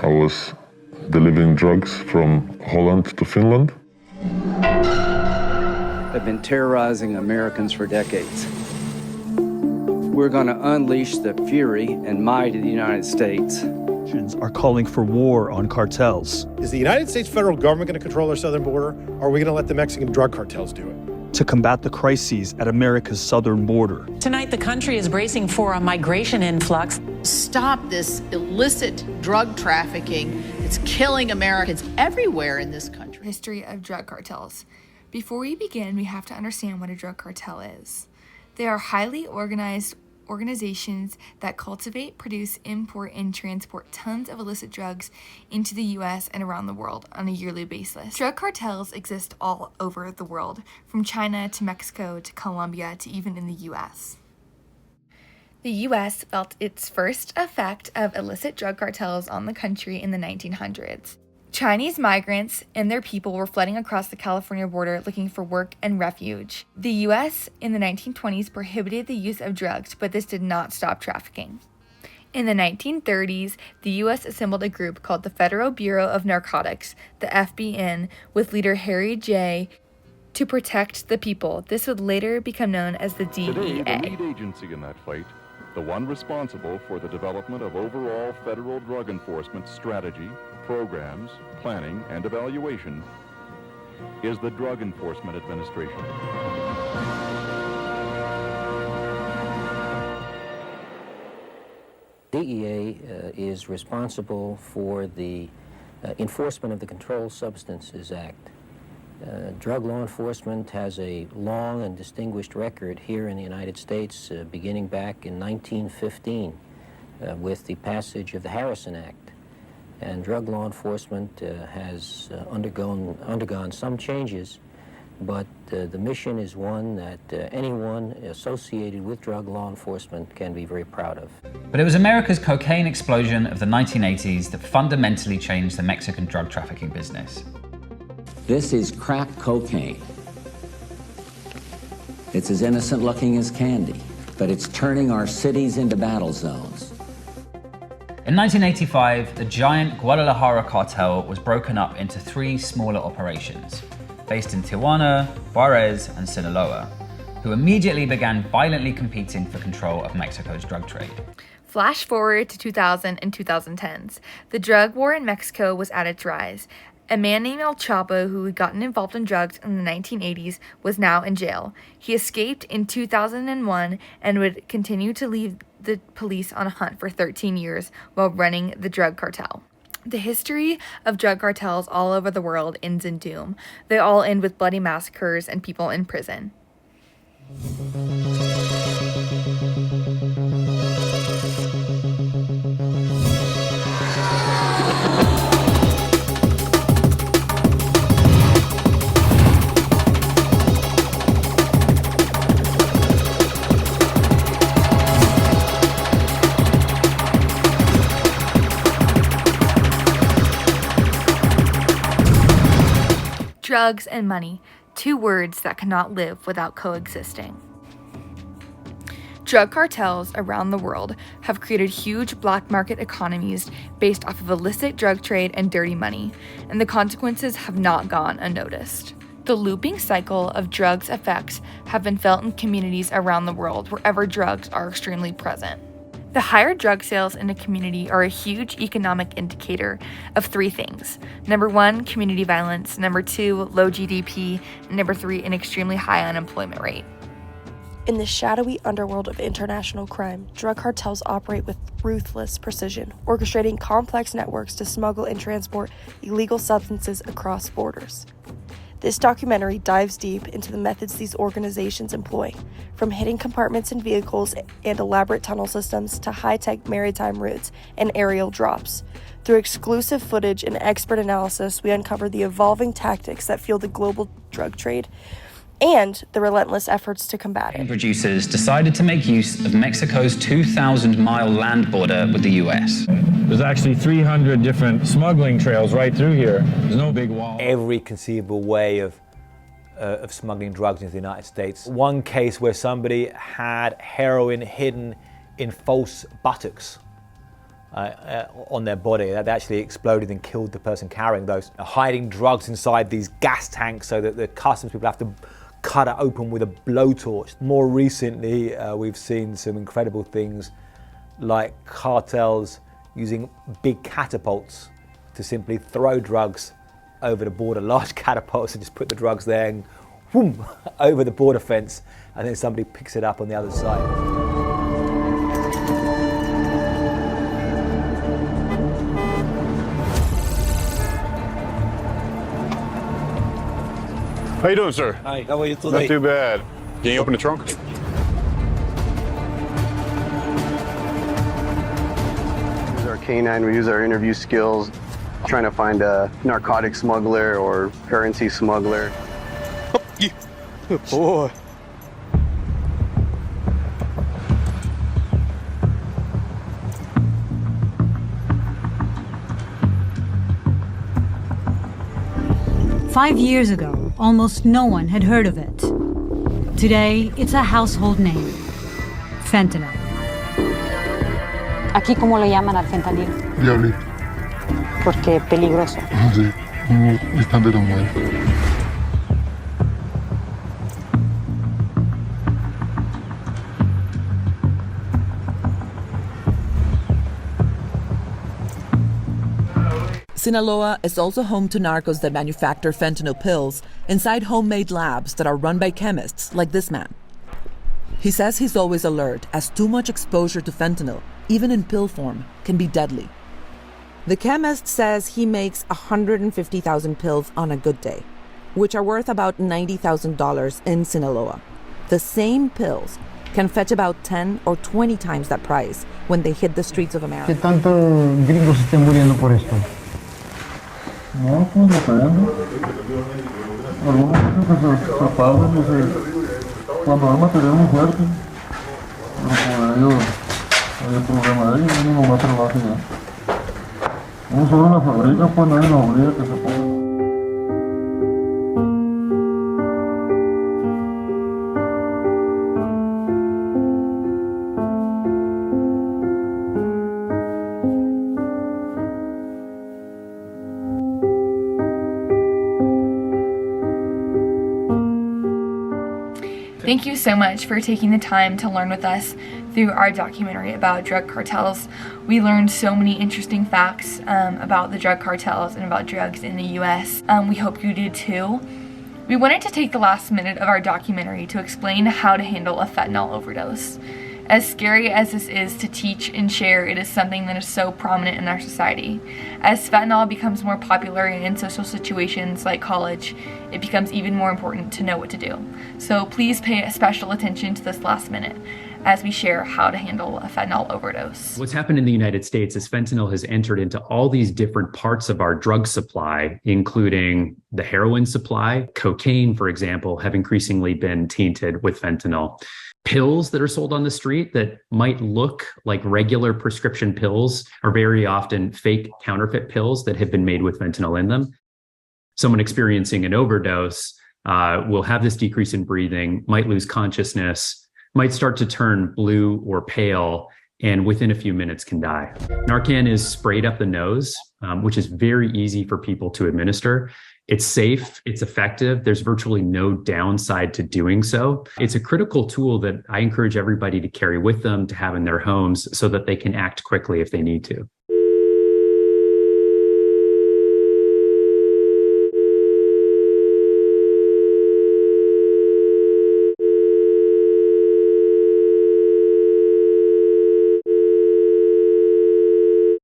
I was delivering drugs from Holland to Finland. Have been terrorizing Americans for decades. We're going to unleash the fury and might of the United States. Are calling for war on cartels. Is the United States federal government going to control our southern border, or are we going to let the Mexican drug cartels do it? To combat the crises at America's southern border. Tonight, the country is bracing for a migration influx. Stop this illicit drug trafficking. It's killing Americans everywhere in this country. History of drug cartels. Before we begin, we have to understand what a drug cartel is. They are highly organized organizations that cultivate, produce, import, and transport tons of illicit drugs into the U.S. and around the world on a yearly basis. Drug cartels exist all over the world, from China to Mexico to Colombia to even in the U.S. The U.S. felt its first effect of illicit drug cartels on the country in the 1900s. Chinese migrants and their people were flooding across the California border looking for work and refuge. The U.S. in the 1920s prohibited the use of drugs, but this did not stop trafficking. In the 1930s, the U.S. assembled a group called the Federal Bureau of Narcotics, the FBN, with leader Harry J. to protect the people. This would later become known as the DEA. Today, the lead agency in that fight, the one responsible for the development of overall federal drug enforcement strategy, programs, planning, and evaluation, is the Drug Enforcement Administration. DEA is responsible for the enforcement of the Controlled Substances Act. Drug law enforcement has a long and distinguished record here in the United States, beginning back in 1915 with the passage of the Harrison Act. And drug law enforcement has undergone some changes, but the mission is one that anyone associated with drug law enforcement can be very proud of. But it was America's cocaine explosion of the 1980s that fundamentally changed the Mexican drug trafficking business. This is crack cocaine. It's as innocent looking as candy, but it's turning our cities into battle zones. In 1985, the giant Guadalajara cartel was broken up into 3 smaller operations, based in Tijuana, Juarez, and Sinaloa, who immediately began violently competing for control of Mexico's drug trade. Flash forward to 2000 and 2010s. The drug war in Mexico was at its rise. A man named El Chapo, who had gotten involved in drugs in the 1980s, was now in jail. He escaped in 2001 and would continue to leave the police on a hunt for 13 years while running the drug cartel. The history of drug cartels all over the world ends in doom. They all end with bloody massacres and people in prison. Drugs and money, 2 words that cannot live without coexisting. Drug cartels around the world have created huge black market economies based off of illicit drug trade and dirty money, and the consequences have not gone unnoticed. The looping cycle of drugs' effects have been felt in communities around the world wherever drugs are extremely present. The higher drug sales in a community are a huge economic indicator of 3 things. Number 1, community violence. Number 2, low GDP. And number 3, an extremely high unemployment rate. In the shadowy underworld of international crime, drug cartels operate with ruthless precision, orchestrating complex networks to smuggle and transport illegal substances across borders. This documentary dives deep into the methods these organizations employ, from hidden compartments in vehicles and elaborate tunnel systems to high-tech maritime routes and aerial drops. Through exclusive footage and expert analysis, we uncover the evolving tactics that fuel the global drug trade and the relentless efforts to combat it. Producers decided to make use of Mexico's 2,000-mile land border with the U.S. There's actually 300 different smuggling trails right through here. There's no big wall. Every conceivable way of smuggling drugs into the United States. One case where somebody had heroin hidden in false buttocks. on their body. That actually exploded and killed the person carrying those, hiding drugs inside these gas tanks so that the customs people have to cut it open with a blowtorch. More recently, we've seen some incredible things like cartels using big catapults to simply throw drugs over the border, large catapults, and just put the drugs there and whoom, over the border fence, and then somebody picks it up on the other side. How you doing, sir? Hi, how are you today? Not too bad. Can you open the trunk? We use our canine, we use our interview skills, trying to find a narcotic smuggler or currency smuggler. Boy. Five years ago, almost no one had heard of it. Today, it's a household name. Fentanyl. Aquí, ¿cómo lo llaman al fentanilo? Diablito. Porque es peligroso. Sí, bastante normal. Sinaloa is also home to narcos that manufacture fentanyl pills inside homemade labs that are run by chemists like this man. He says he's always alert as too much exposure to fentanyl, even in pill form, can be deadly. The chemist says he makes 150,000 pills on a good day, which are worth about $90,000 in Sinaloa. The same pills can fetch about 10 or 20 times that price when they hit the streets of America. ¿Qué tanto gringos estén muriendo por esto? No, pues depende. Algunos que se fabrican cuando hay material muy fuerte. Pero por ello hay problema de ellos, uno nomás trabaja ya. Uno solo la fabrica, pues nadie nos obliga que se ponga. Thank you so much for taking the time to learn with us through our documentary about drug cartels. We learned so many interesting facts about the drug cartels and about drugs in the US. We hope you did too. We wanted to take the last minute of our documentary to explain how to handle a fentanyl overdose. As scary as this is to teach and share, it is something that is so prominent in our society. As fentanyl becomes more popular in social situations like college, it becomes even more important to know what to do. So please pay special attention to this last minute as we share how to handle a fentanyl overdose. What's happened in the United States is fentanyl has entered into all these different parts of our drug supply, including the heroin supply. Cocaine, for example, have increasingly been tainted with fentanyl. Pills that are sold on the street that might look like regular prescription pills are very often fake counterfeit pills that have been made with fentanyl in them. Someone experiencing an overdose will have this decrease in breathing, might lose consciousness, might start to turn blue or pale, and within a few minutes can die. Narcan is sprayed up the nose, which is very easy for people to administer. It's safe, it's effective, there's virtually no downside to doing so. It's a critical tool that I encourage everybody to carry with them, to have in their homes so that they can act quickly if they need to.